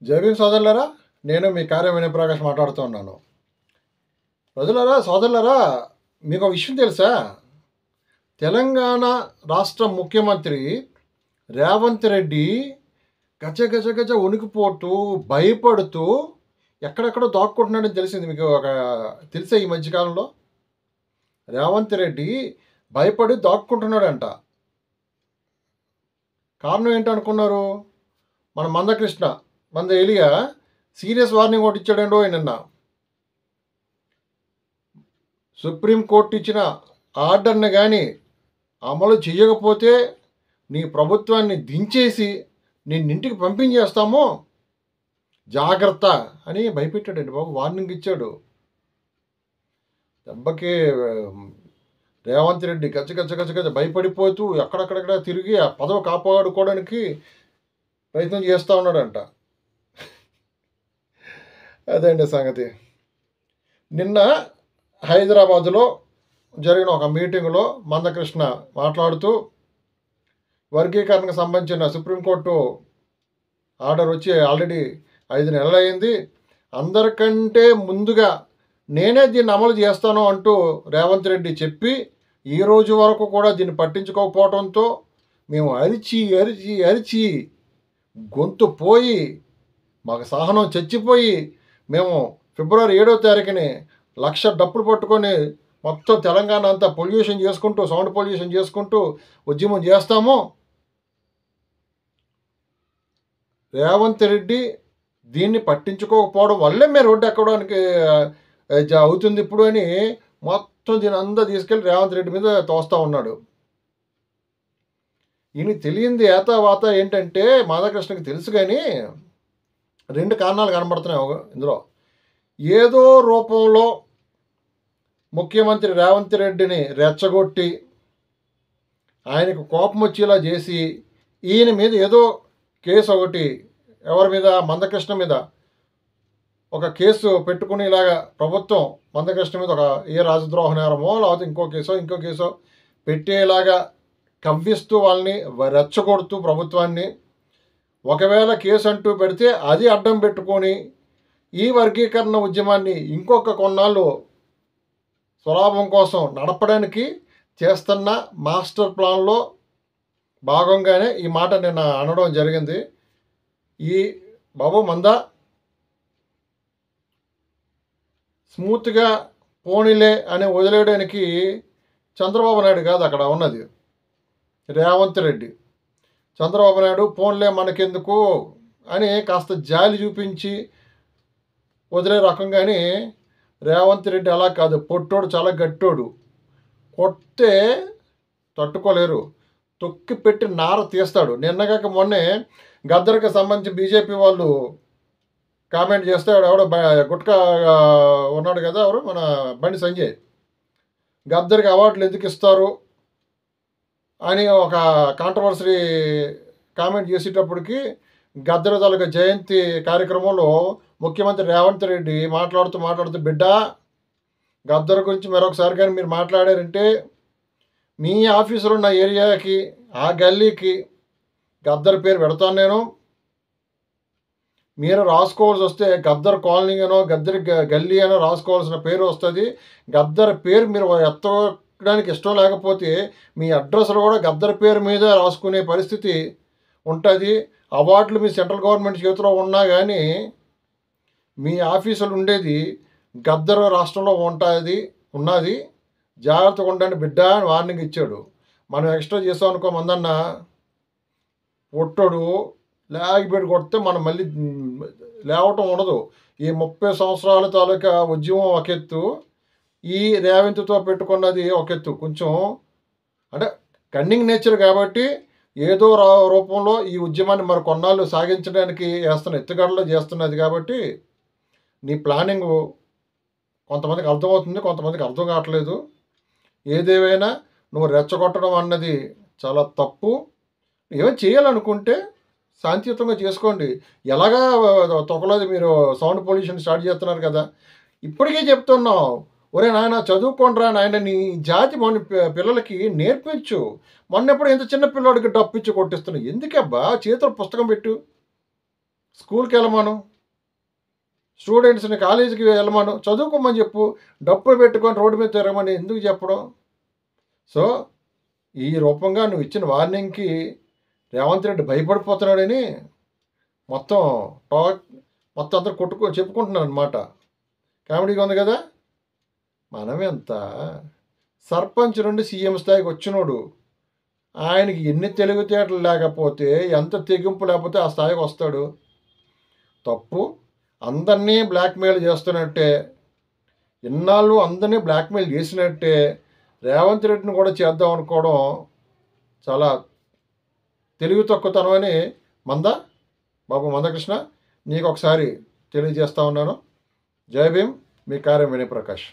జైభీం సోదరులారా, నేను మీ కార్యం వినయప్రకాష్ మాట్లాడుతూ ఉన్నాను. ప్రజలారా, సోదరులారా, మీకు ఒక విషయం తెలుసా? తెలంగాణ రాష్ట్ర ముఖ్యమంత్రి రేవంత్ రెడ్డి గజ గజ గజ వణికిపోతూ, భయపడుతూ ఎక్కడెక్కడో దాక్కుంటున్నాడని తెలిసింది మీకు. తెలిసే ఈ మధ్యకాలంలో రేవంత్ రెడ్డి భయపడి దాక్కుంటున్నాడంట. కారణం ఏంటనుకున్నారు? మన మందకృష్ణ, ఎలియా సీరియస్ వార్నింగ్ ఒకటి ఇచ్చాడండో నిన్న. సుప్రీంకోర్టు ఇచ్చిన ఆర్డర్ని కానీ అమలు చేయకపోతే నీ ప్రభుత్వాన్ని దించేసి నిన్నింటికి పంపించేస్తాము, జాగ్రత్త అని భయపెట్టాడండి బాబు. వార్నింగ్ ఇచ్చాడు. దెబ్బకి రేవంత్ రెడ్డి గజ గజ గజ గజ భయపడిపోతూ ఎక్కడెక్కడెక్కడ తిరిగి ఆ పదవి కాపాడుకోవడానికి ప్రయత్నం చేస్తూ ఉన్నాడంట. అదే అండి సంగతి. నిన్న హైదరాబాదులో జరిగిన ఒక మీటింగ్లో మందకృష్ణ మాట్లాడుతూ వర్గీకరణకు సంబంధించిన సుప్రీంకోర్టు ఆర్డర్ వచ్చి ఆల్రెడీ 5 నెలలు అయింది, అందరికంటే ముందుగా నేనే దీన్ని అమలు చేస్తాను అంటూ రేవంత్ రెడ్డి చెప్పి ఈ రోజు వరకు కూడా దీన్ని పట్టించుకోకపోవడంతో మేము అరిచి అరిచి అరిచి గొంతు పోయి మాకు సహనం చచ్చిపోయి మేము ఫిబ్రవరి 7వ తారీఖుని 1,00,000 డప్పులు పట్టుకొని మొత్తం తెలంగాణ అంతా పొల్యూషన్ చేసుకుంటూ, సౌండ్ పొల్యూషన్ చేసుకుంటూ ఉద్యమం చేస్తాము. రేవంత్ రెడ్డి దీన్ని పట్టించుకోకపోవడం వల్లే మేము రోడ్డు ఎక్కడానికి అవుతుంది ఇప్పుడు అని మొత్తం దీని అంతా తీసుకెళ్ళి రేవంత్ రెడ్డి మీద తోస్తూ ఉన్నాడు. ఈయనకి తెలియంది ఏతావాత ఏంటంటే మాధవకృష్ణకి తెలుసు, కానీ 2 కారణాలు కనబడుతున్నాయి ఇందులో. ఏదో రూపంలో ముఖ్యమంత్రి రేవంత్ రెడ్డిని రెచ్చగొట్టి ఆయనకు కోపం వచ్చేలా చేసి ఈయన మీద ఏదో కేసు ఒకటి, ఎవరి మీద, మందకృష్ణ మీద ఒక కేసు పెట్టుకునేలాగా ప్రభుత్వం మందకృష్ణ మీద ఒక రాజద్రోహ నేరమో లేకపోతే ఇంకో కేసో పెట్టేలాగా కవ్విస్తూ వాళ్ళని రెచ్చగొడుతూ ప్రభుత్వాన్ని, ఒకవేళ కేసు అంటూ పెడితే అది అడ్డం పెట్టుకొని ఈ వర్గీకరణ ఉద్యమాన్ని ఇంకొక కొన్నాళ్ళు స్వలాభం కోసం నడపడానికి చేస్తున్న మాస్టర్ ప్లాన్లో భాగంగానే ఈ మాట నిన్న అనడం జరిగింది. ఈ బాబు మంద స్మూత్గా పోనీలే అని వదిలేయడానికి చంద్రబాబు నాయుడు కాదు అక్కడ ఉన్నది, రేవంత్ రెడ్డి. చంద్రబాబు నాయుడు పోన్లే మనకెందుకు అని కాస్త జాలి చూపించి వదిలే రకం, కానీ రేవంత్ రెడ్డి అలా కాదు. పొట్టోడు, చాలా గట్టోడు. కొట్టే తట్టుకోలేరు, తొక్కి పెట్టి నార తీస్తాడు. నిన్నగాక మొన్నే గద్దర్కి సంబంధించి బీజేపీ వాళ్ళు కామెంట్ చేస్తే ఎవడో గుట్కా ఉన్నాడు కదా, ఎవరు మన బండి సంజయ్, గద్దర్కి అవార్డులు ఎందుకు ఇస్తారు అని ఒక కాంట్రవర్సరీ కామెంట్ చేసేటప్పటికి గద్దర్ తాలూకా జయంతి కార్యక్రమంలో ముఖ్యమంత్రి రేవంత్ రెడ్డి మాట్లాడుతూ బిడ్డ, గద్దర్ గురించి మరొకసారి కానీ మీరు మాట్లాడారంటే మీ ఆఫీసులో ఉన్న ఏరియాకి, ఆ గల్లీకి గద్దర్ పేరు పెడతాను నేను. మీరు రాసుకోవాల్సి వస్తే గద్దర్ కాలనీ అనో గద్దర్ గల్లీ అనో రాసుకోవాల్సిన పేరు వస్తుంది. గద్దర్ పేరు మీరు ఎత్తడానికి ఇష్టం లేకపోతే మీ అడ్రస్లో కూడా గద్దర్ పేరు మీద రాసుకునే పరిస్థితి ఉంటుంది. అవార్డులు మీ సెంట్రల్ గవర్నమెంట్ చేతిలో ఉన్నా కానీ మీ ఆఫీసులు ఉండేది గద్దర్ రాష్ట్రంలో ఉన్నది, జాగ్రత్తగా ఉండండి బిడ్డ అని వార్నింగ్ ఇచ్చాడు. మనం ఎక్స్ట్రా చేసాం అనుకో, మందన్న పొట్టడు లాగిపెట్టి కొడితే మనం మళ్ళీ లేవటం ఉండదు. ఈ 30 సంవత్సరాల తాలూకా ఉద్యమం ఒక ఎత్తు, ఈ రేవంత్తో పెట్టుకున్నది ఒక ఎత్తు. కొంచెం అంటే కన్నింగ్ నేచర్ కాబట్టి ఏదో రూపంలో ఈ ఉద్యమాన్ని మరి కొన్నాళ్ళు సాగించడానికి ఎత్తుగడలో చేస్తున్నది కాబట్టి నీ ప్లానింగ్ కొంతమందికి అర్థమవుతుంది, కొంతమందికి అర్థం కావట్లేదు. ఏదేమైనా నువ్వు రెచ్చగొట్టడం అన్నది చాలా తప్పు. ఏమైనా చేయాలనుకుంటే శాంతియుతంగా చేసుకోండి. ఎలాగా తొక్కలేదు, మీరు సౌండ్ పొల్యూషన్ స్టార్ట్ చేస్తున్నారు కదా. ఇప్పటికే చెప్తున్నాం, ఒరే నాయన చదువుకోండిరా నాయన, నీ జాతి మన పిల్లలకి నేర్పించు. మొన్నెప్పుడు ఇంత చిన్న పిల్లోడికి డప్పిచ్చి కొట్టిస్తున్నావు ఎందుకబ్బా? చేతులు పుస్తకం పెట్టు, స్కూల్కి వెళ్ళమను, స్టూడెంట్స్ని కాలేజీకి వెళ్ళమను, చదువుకోమని చెప్పు. డబ్బులు పెట్టుకొని రోడ్డు మీద తిరగమని ఎందుకు చెప్పడం? సో ఈ రూపంగా నువ్వు ఇచ్చిన వార్నింగ్కి రేవంత్ రెడ్డి భయపడిపోతున్నాడని మొత్తం టాక్ మొత్తం అందరూ చెప్పుకుంటున్నారు అనమాట. కామెడీగా ఉంది కదా. మనమెంత సర్పంచ్ నుండి సీఎం స్థాయికి వచ్చినోడు, ఆయనకి ఎన్ని తెలివితేటలు లేకపోతే, ఎంత తెగింపు లేకపోతే ఆ స్థాయికి వస్తాడు? తప్పు. అందరినీ బ్లాక్మెయిల్ చేస్తున్నట్టే, ఇన్నాళ్ళు అందరినీ బ్లాక్మెయిల్ చేసినట్టే రేవంత్ రెడ్డిని కూడా చేద్దాం అనుకోవడం చాలా తెలివి తక్కువతనం అని బాబు మందకృష్ణ నీకు ఒకసారి తెలియజేస్తా ఉన్నాను. జై భీమ్, మీ కార్యం వినయ్ ప్రకాష్.